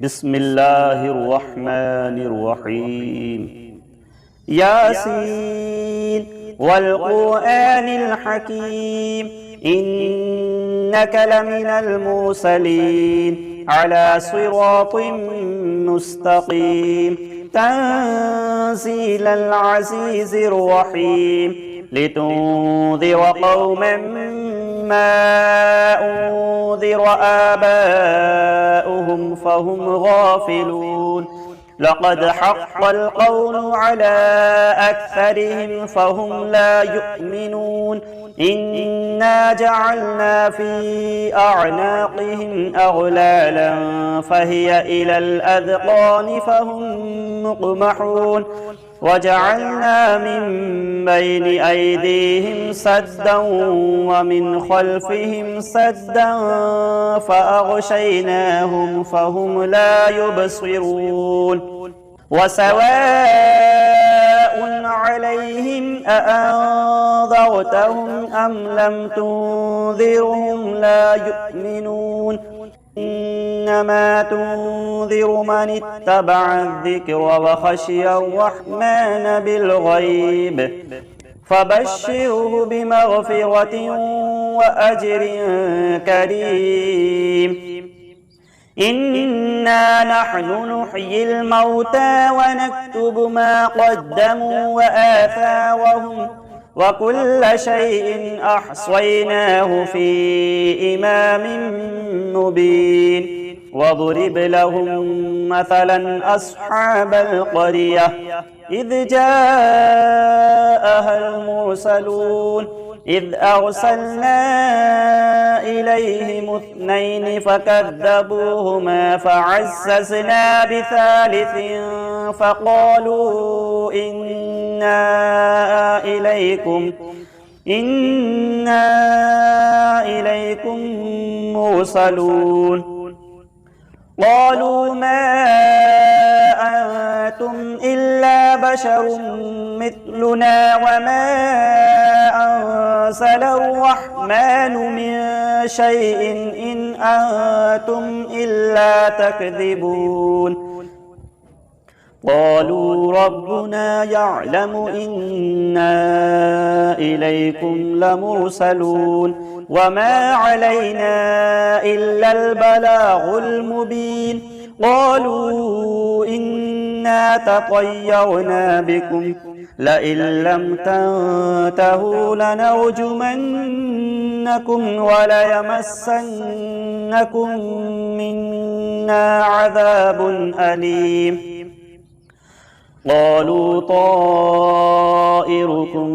بسم الله الرحمن الرحيم. ياسين والقرآن الحكيم إنك لمن المرسلين على صراط مستقيم تنزيل العزيز الرحيم لتنذر قوما ما أنذر آباؤهم فهم غافلون لقد حق القول على أكثرهم فهم لا يؤمنون إنا جعلنا في أعناقهم أغلالا فهي إلى الأذقان فهم مقمحون وجعلنا من بين أيديهم سدا ومن خلفهم سدا فأغشيناهم فهم لا يبصرون وسواء عليهم أأنذرتهم أم لم تنذرهم لا يؤمنون إنما تنذر من اتبع الذكر وخشي الرحمن بالغيب فبشره بمغفرة وأجر كريم. إنا نحن نحيي الموتى ونكتب ما قدموا وآثارهم وكل شيء أحصيناه في إمام مبين واضرب لهم مثلا أصحاب القرية إذ جاءها المرسلون إذ أرسلنا إليهم اثنين فكذبوهما فعززنا بثالث فقالوا إنا إليكم مرسلون قالوا ما أنتم إلا بشر مثلنا وما أنزل الرحمن من شيء إن أنتم إلا تكذبون قالوا ربنا يعلم إنا إليكم لمرسلون وما علينا إلا البلاغ المبين قالوا إنا تطيرنا بكم لئن لم تنتهوا لنرجمنكم وليمسنكم منا عذاب أليم قالوا طائركم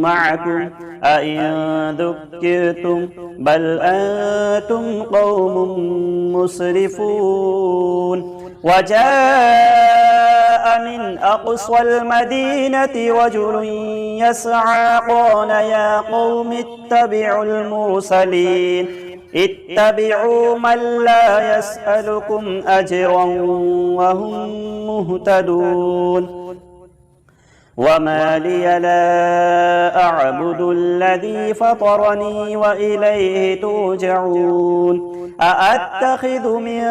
معكم أئن ذكرتم بل أنتم قوم مسرفون وجاء من أقصى المدينة رجل يسعى قال يا قوم اتبعوا المرسلين اتبعوا من لا يسألكم أجرا وهم مهتدون وما لي لا أعبد الذي فطرني وإليه ترجعون أأتخذ من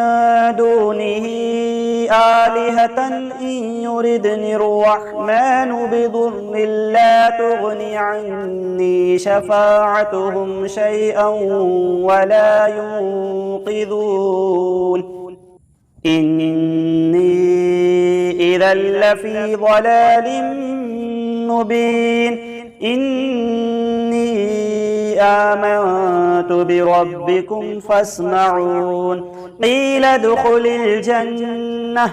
دونه آلهة إن يردني الرحمن بضر لا تغني عني شفاعتهم شيئا ولا ينقذون إني إذا لفي ضلال مبين إني آمنت بربكم فاسمعون قيل ادخل الجنة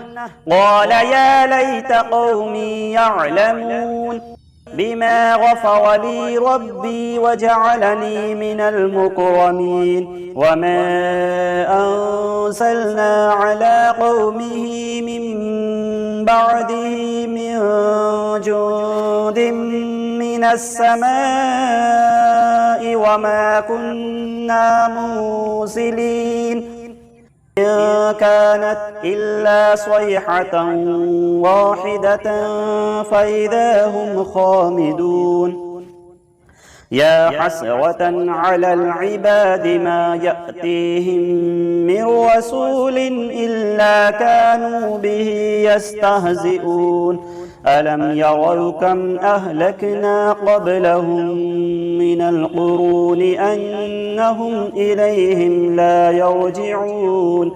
قال يا ليت قومي يعلمون بما غفر لي ربي وجعلني من المكرمين وما أنزلنا على قومه من بعده من جند من السماء وما كنا مرسلين إن كانت إلا صيحة واحدة فإذا هم خامدون يا حسرة على العباد ما يأتيهم من رسول إلا كانوا به يستهزئون ألم يروا كم أهلكنا قبلهم من القرون أنهم إليهم لا يرجعون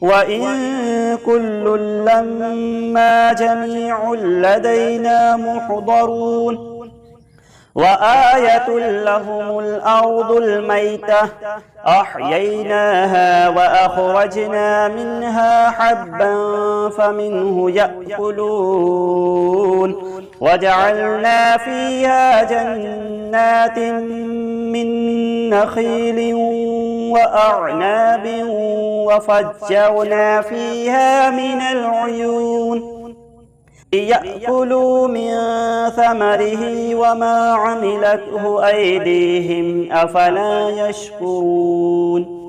وإن كل لما جميع لدينا محضرون وآية لهم الأرض الميتة أحييناها وأخرجنا منها حبا فمنه يأكلون وجعلنا فيها جنات من نخيل وأعناب وفجرنا فيها من العيون ليأكلوا من ثمره وما عملته أيديهم أفلا يشكرون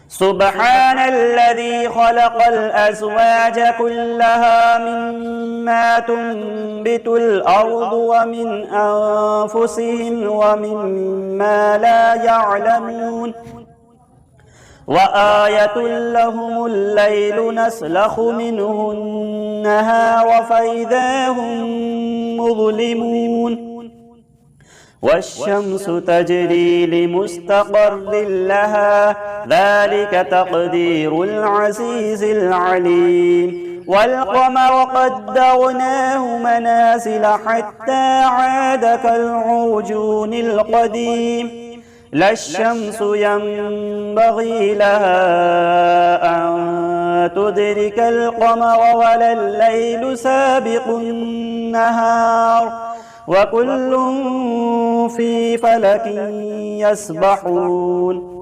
سبحان الذي خلق الأزواج كلها مما تنبت الأرض ومن أنفسهم ومما لا يعلمون وآية لهم الليل نسلخ منه النهار فإذا هم مظلمون والشمس تجري لمستقر لها ذلك تقدير العزيز العليم والقمر قدرناه منازل حتى عاد كالعرجون القديم لا الشمس ينبغي لها أن تدرك القمر ولا الليل سابق النهار وكل في فلك يسبحون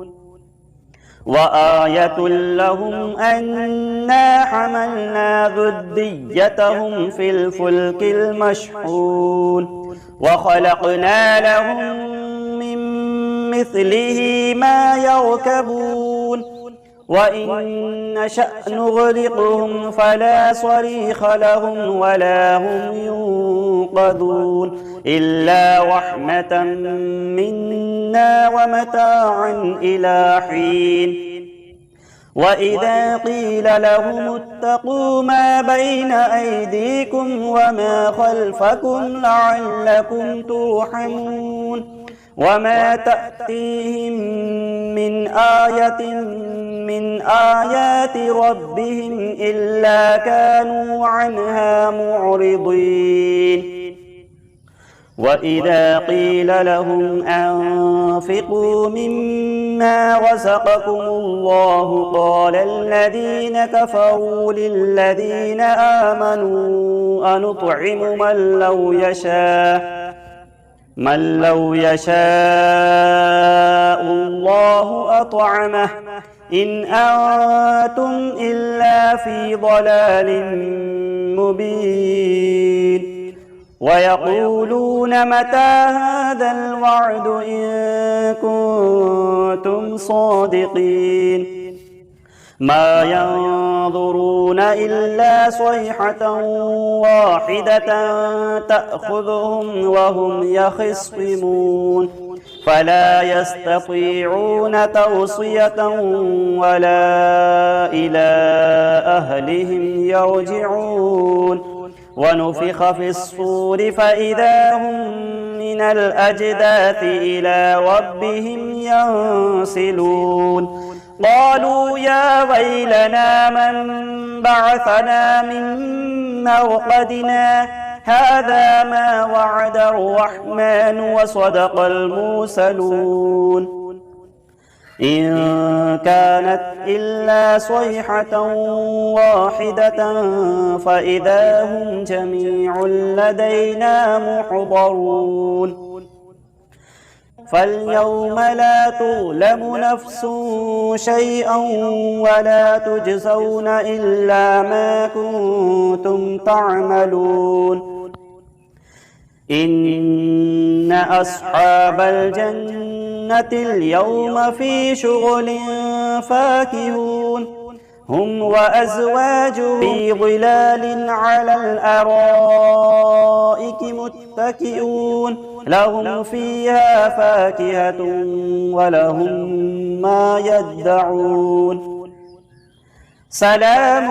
وآية لهم أنا حملنا ذريتهم في الفلك المشحون وخلقنا لهم مثله ما يركبون وإن نشأ نغرقهم فلا صريخ لهم ولا هم ينقذون إلا رحمة منا ومتاعا إلى حين وإذا قيل لهم اتقوا ما بين أيديكم وما خلفكم لعلكم ترحمون وما تأتيهم من آية من آيات ربهم إلا كانوا عنها معرضين وإذا قيل لهم أنفقوا مما رزقكم الله قال الذين كفروا للذين آمنوا أنطعم من لو يشاء الله أطعمه إن أنتم إلا في ضلال مبين ويقولون متى هذا الوعد إن كنتم صادقين ما ينظرون إلا صيحة واحدة تأخذهم وهم يخصمون فلا يستطيعون توصية ولا إلى أهلهم يرجعون ونفخ في الصور فإذا هم من الأجداث إلى ربهم ينسلون قالوا يا ويلنا من بعثنا من مرقدنا هذا ما وعد الرحمن وصدق المرسلون إن كانت إلا صيحة واحدة فإذا هم جميع لدينا محضرون فاليوم لا تظلم نفس شيئا ولا تجزون إلا ما كنتم تعملون إن أصحاب الجنة اليوم في شغل فاكهون هم وأزواجهم في ظلال على الأرائك متكئون متكئون لهم فيها فاكهة ولهم ما يدعون سلام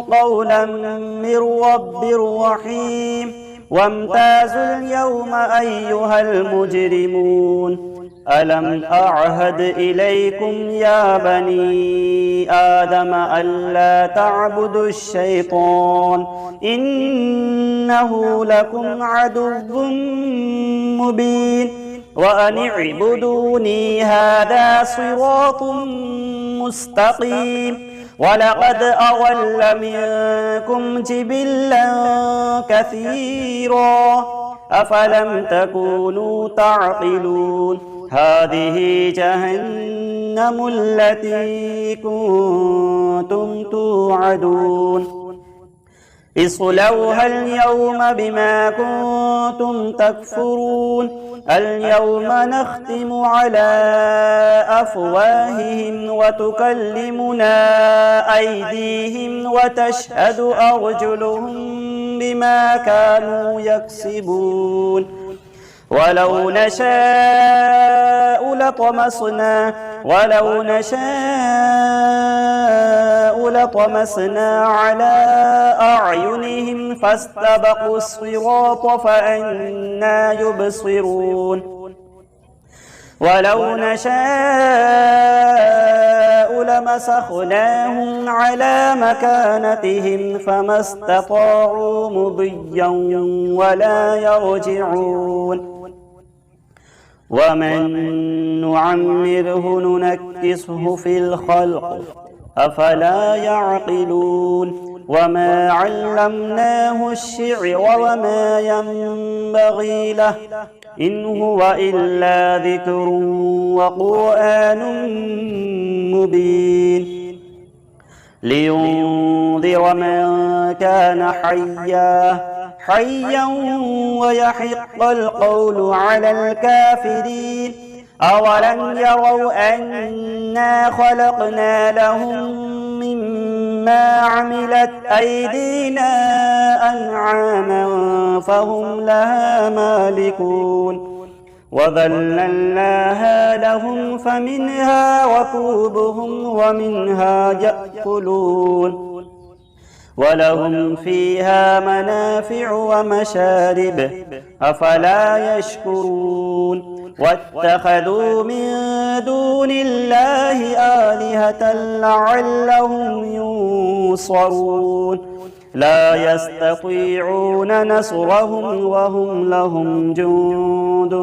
قولا من رب رحيم وامتازوا اليوم أيها المجرمون ألم أعهد إليكم يا بني آدم ألا تعبدوا الشيطان إنه لكم عدو مبين وأن اعبدوني هذا صراط مستقيم ولقد أضل منكم جبلا كثيرا أفلم تكونوا تعقلون هذه جهنم التي كنتم توعدون اصلوها اليوم بما كنتم تكفرون اليوم نختم على أفواههم وتكلمنا أيديهم وتشهد أرجلهم بما كانوا يكسبون ولو نشاء لطمسنا على أعينهم فاستبقوا الصراط فأنى يبصرون ولو نشاء لمسخناهم على مكانتهم فما استطاعوا مضيا ولا يرجعون ومن نعمره ننكسه في الخلق أفلا يعقلون وما علمناه الشعر وما ينبغي له إن هو إلا ذكر وقرآن مبين لينذر من كان حيا ويحق القول على الكافرين أولم يروا أنا خلقنا لهم مما عملت أيدينا أنعاما فهم لها مالكون وذللناها لهم فمنها ركوبهم ومنها يأكلون ولهم فيها منافع ومشارب أفلا يشكرون واتخذوا من دون الله آلهة لعلهم ينصرون لا يستطيعون نصرهم وهم لهم جند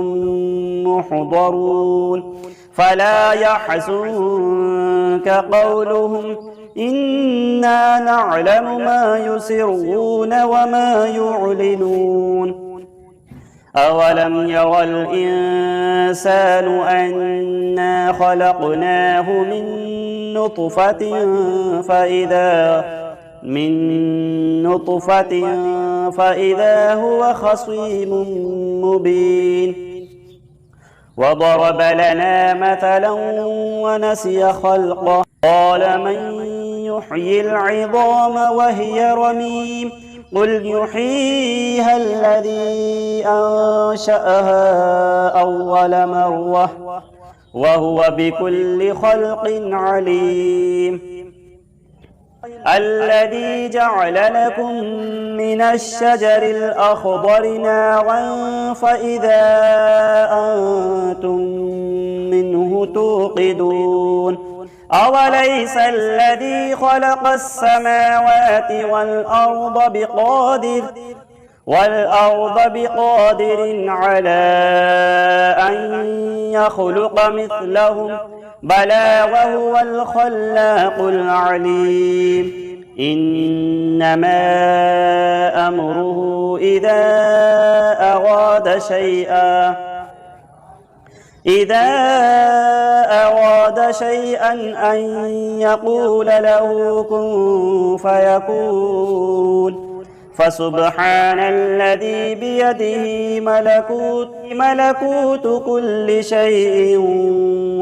محضرون فلا يحزنك قولهم إنا نعلم ما يسرون وما يعلنون أولم ير الإنسان أنا خلقناه من نطفة فإذا هو خصيم مبين وضرب لنا مثلا ونسي خلقه قال من يحيي العظام وهي رميم قل يحييها الذي أنشأها أول مرة وهو بكل خلق عليم الذي جعل لكم من الشجر الأخضر نارا فإذا أنتم منه توقدون أوليس الذي خلق السماوات والأرض بقادر على أن يخلق مثلهم بلى وهو الخلاق العليم إنما أمره إذا أراد شيئا أن يقول له كن فيكون فسبحان الذي بيده ملكوت كل شيء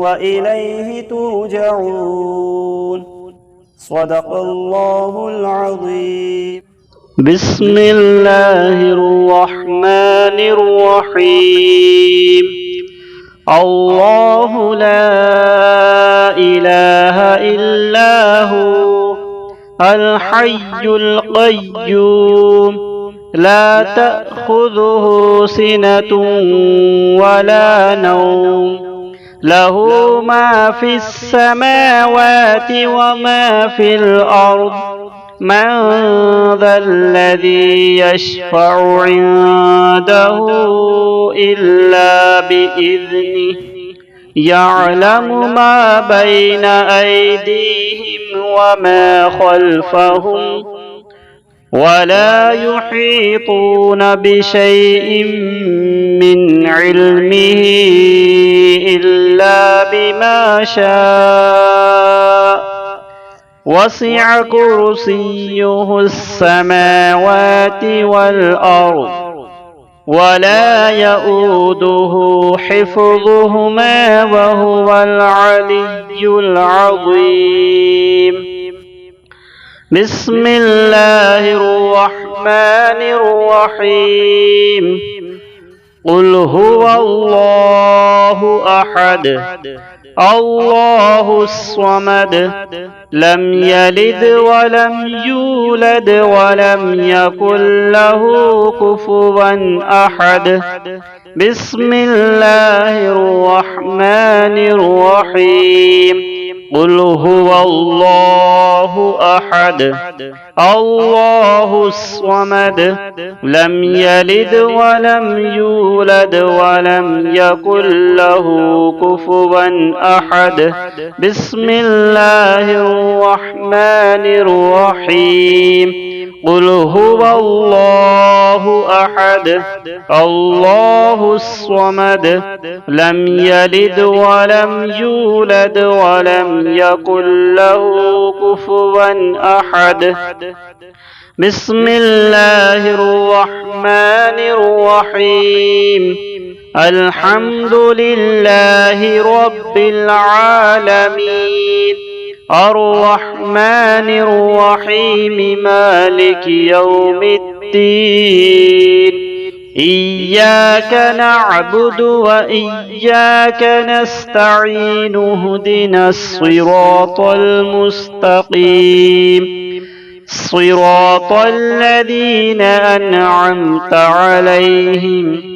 وإليه ترجعون صدق الله العظيم. بسم الله الرحمن الرحيم. الله لا إله إلا هو الحي القيوم لا تأخذه سنة ولا نوم له ما في السماوات وما في الأرض من ذا الذي يشفع عنده إلا بإذنه يعلم ما بين أيديهم وما خلفهم ولا يحيطون بشيء من علمه إلا بما شاء وسع كرسيه السماوات والأرض ولا يؤوده حفظهما وهو العلي العظيم. بسم الله الرحمن الرحيم. قل هو الله أحد الله الصمد لم يلد ولم يولد ولم يكن له كفوا أحد. بسم الله الرحمن الرحيم. قل هو الله أحد الله الصمد لم يلد ولم يولد ولم يكن له كفوا أحد. بسم الله الرحمن الرحيم. قل هو الله أحد الله الصمد لم يلد ولم يولد ولم يكن له كفوا أحد. بسم الله الرحمن الرحيم. الحمد لله رب العالمين الرحمن الرحيم مالك يوم الدين إياك نعبد وإياك نستعين اهدنا الصراط المستقيم صراط الذين أنعمت عليهم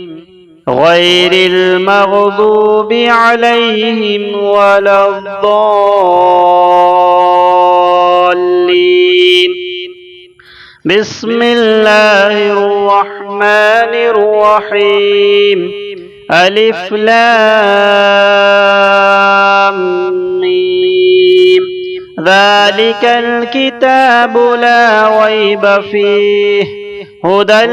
غير المغضوب عليهم ولا الضالين. بسم الله الرحمن الرحيم. ألف لام ميم ذلك الكتاب لا ريب فيه هدى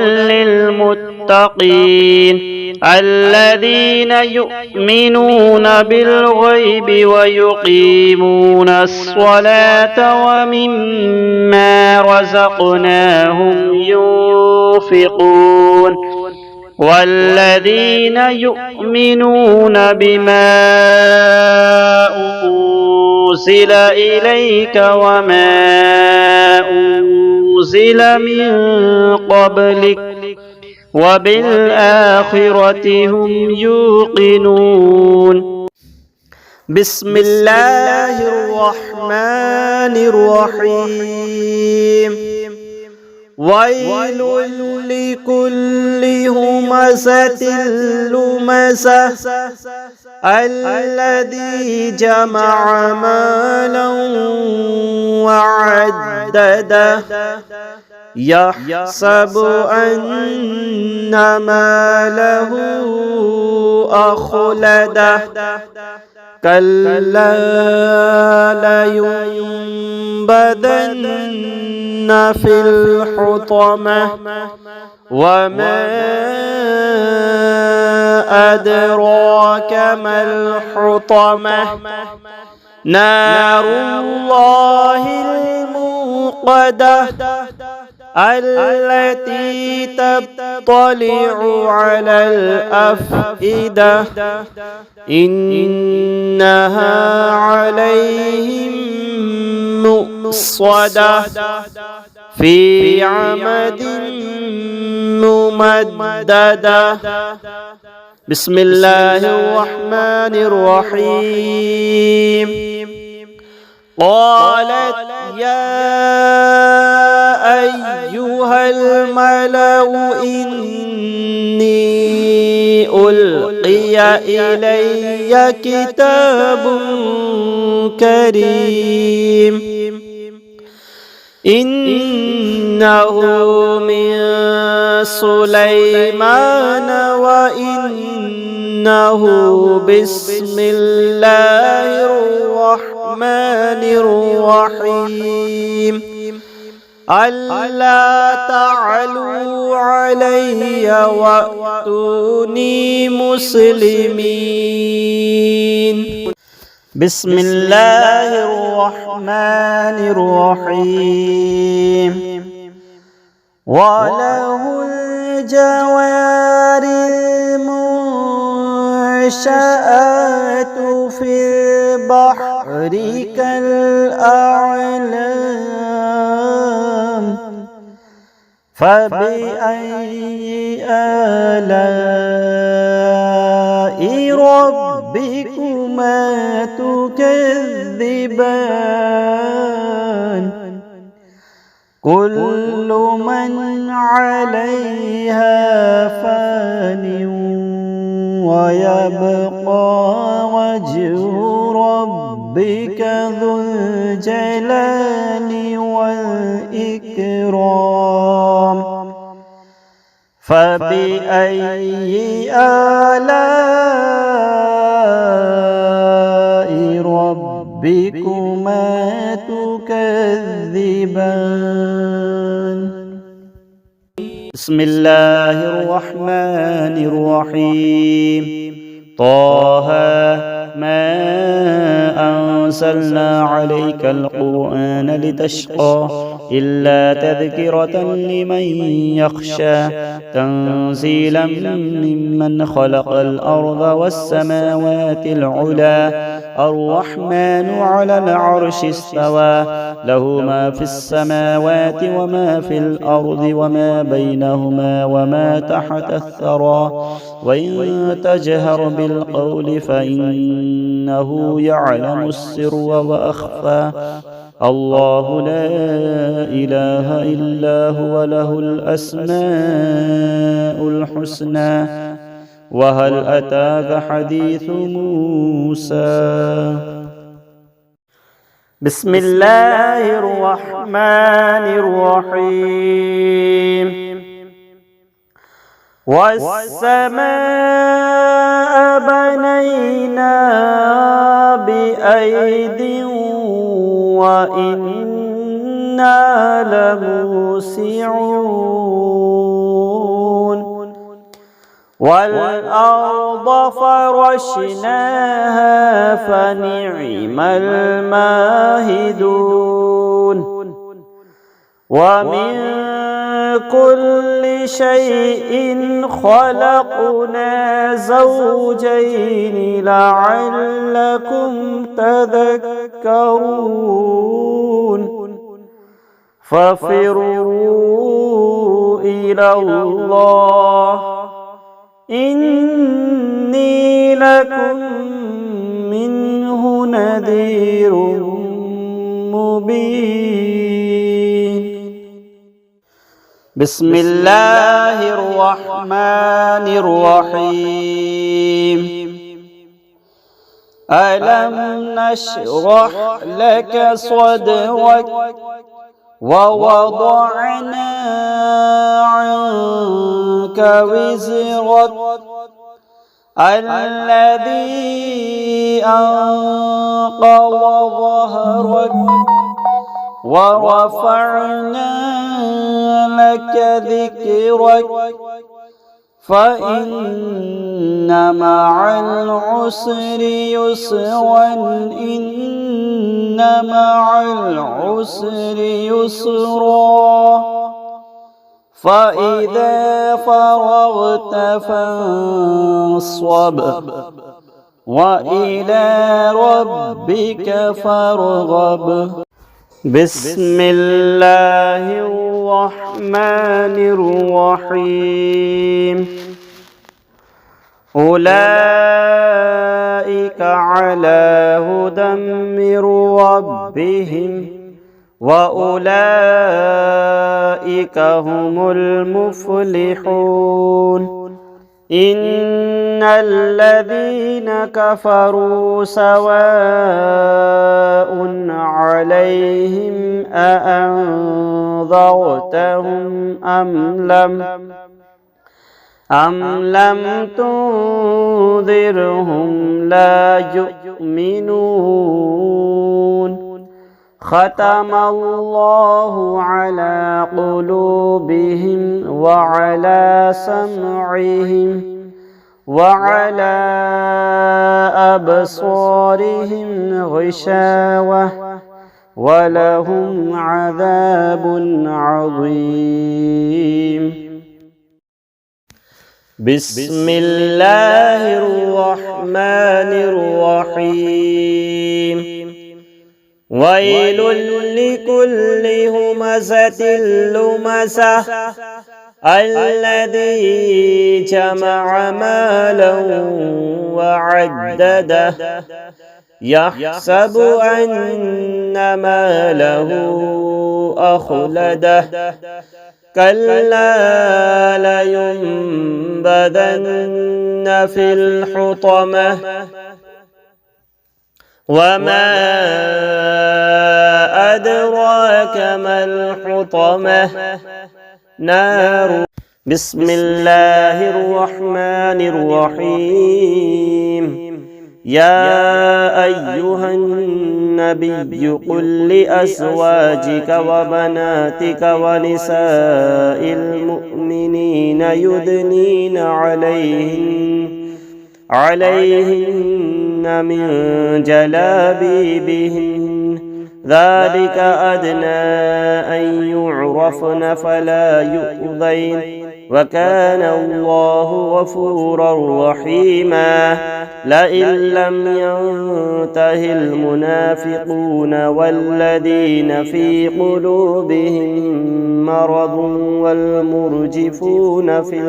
للمتقين الذين يؤمنون بالغيب ويقيمون الصلاة ومما رزقناهم ينفقون والذين يؤمنون بما أنزل إليك وما أنزل من قبلك وبالآخرة هم يوقنون. بسم الله الرحمن الرحيم. ويل لكل همزة لمزة الذي جمع مالا وعدده يحسب أن ماله أخلده كلا لينبذن في الحطمة وما أدراك ما الحطمة نار الله الموقدة التي تطلع على الأفئدة إنها عليهم مؤصدة مؤصدة في عمد ممددة. بسم الله الرحمن الرحيم. قالت يا أيها الملأ إني ألقي إلي كتاب كريم إنه من سليمان وإنه بسم الله الرحمن الرحيم ألا تعلوا علي وأتوني مسلمين. بسم الله الرحمن الرحيم. وله الجوار المنشآت في البحر كالأعلام فبأي آلاء ربكما تكذبان كل من عليها فان ويبقى وجه ربك ذو الجلال والإكرام فبأي آلاء ربكما تكذبان. بسم الله الرحمن الرحيم. طه ما أنزلنا عليك القرآن لتشقى إلا تذكرة لمن يخشى تنزيلا ممن خلق الأرض والسماوات العلى الرحمن على العرش استوى له ما في السماوات وما في الأرض وما بينهما وما تحت الثرى وإن تجهر بالقول فإنه يعلم السر وأخفى الله لا إله إلا هو له الأسماء الحسنى. وهل أتاك حديث موسى؟ بسم الله الرحمن الرحيم. والسماء بنيناها بأيد وإنا لموسعون والأرض فرشناها فنعم الماهدون ومن كل شيء خلقنا زوجين لعلكم تذكرون ففروا إلى الله إني لكم منه نذير مبين. بسم الله الرحمن الرحيم. ألم نشرح لك صدرك ووضعنا عنك وزرك الذي أنقض ظهرك ورفعنا لك ذكرك فإن مع العسر يسرا إن مع العسر يسرا فإذا فرغت فانصب وإلى ربك فارغب. بسم الله الرحمن الرحيم أولئك على هدى من ربهم وأولئك هم المفلحون إن الذين كفروا سواء عليهم أأنذرتهم أم لم تنذرهم لا يؤمنون ختم الله على قلوبهم وعلى سمعهم وعلى أبصارهم غشاوة ولهم عذاب عظيم. بسم الله الرحمن الرحيم ويل لكل همزة لمزة الذي جمع مالا وعدده يحسب أن ماله أخلده كلا لينبذن في الحطمة وما أدراك ما الحطمة نار. بسم الله الرحمن الرحيم يا أيها النبي قل لأزواجك وبناتك ونساء المؤمنين يدنين عليهن من جلابيبهن ذلك أدنى أن يعرفن فلا يؤذين وكان الله غفورا رحيما. لئن لم ينته المنافقون والذين في قلوبهم مرض والمرجفون في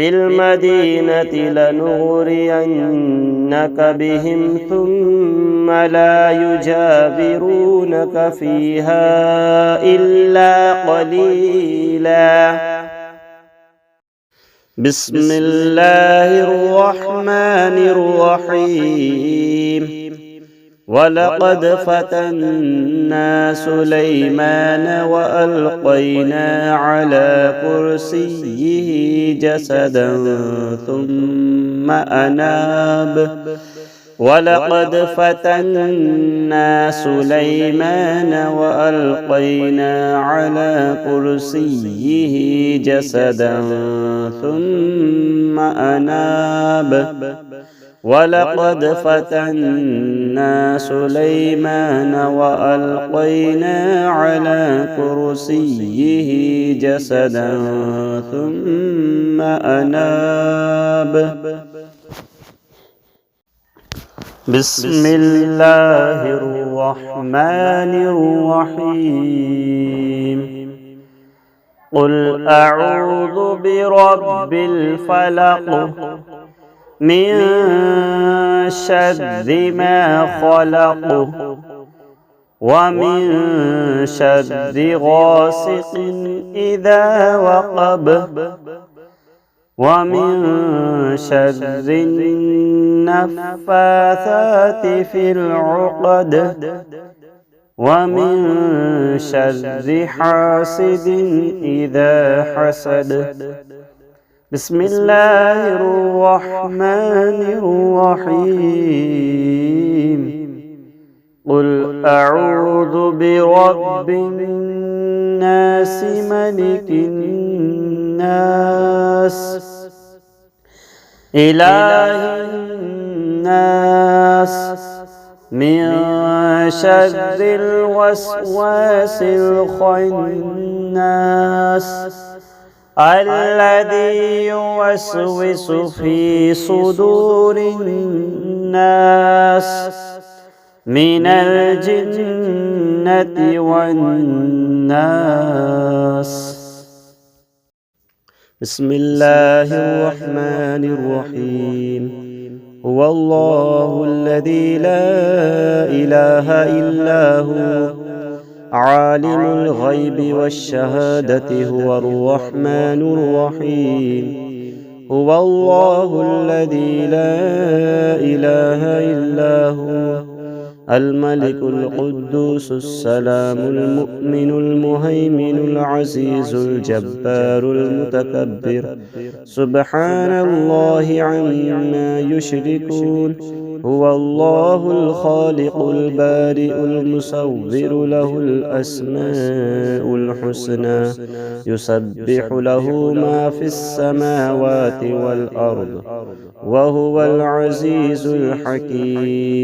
المدينة لنغرينك بهم ثم لا يجاورونك فيها إلا قليلا. بسم الله الرحمن الرحيم ولقد فتنا سليمان وألقينا على كرسيه جسدا ثم أناب. ولقد فتنا سليمان وألقينا على كرسيه جسدا ثم أناب. ولقد فتنا سليمان وألقينا على كرسيه جسدا ثم أناب. بسم الله الرحمن الرحيم قل أعوذ برب الفلق من شر ما خلق ومن شر غاسق إذا وقب ومن شر النفاثات في العقد ومن شر حاسد إذا حسد. بسم الله الرحمن الرحيم قل أعوذ برب الناس ملك الناس إله الناس من شر الوسواس الخناس الذي يوسوس في صدور الناس من الجنة والناس. بسم الله الرحمن الرحيم. هو الله الذي لا إله إلا هو عالم الغيب والشهادة هو الرحمن الرحيم. هو الله الذي لا إله إلا هو الملك القدوس السلام المؤمن المهيمن العزيز الجبار المتكبر سبحان الله عما يشركون. هو الله الخالق البارئ المصور له الأسماء الحسنى يسبح له ما في السماوات والأرض وهو العزيز الحكيم.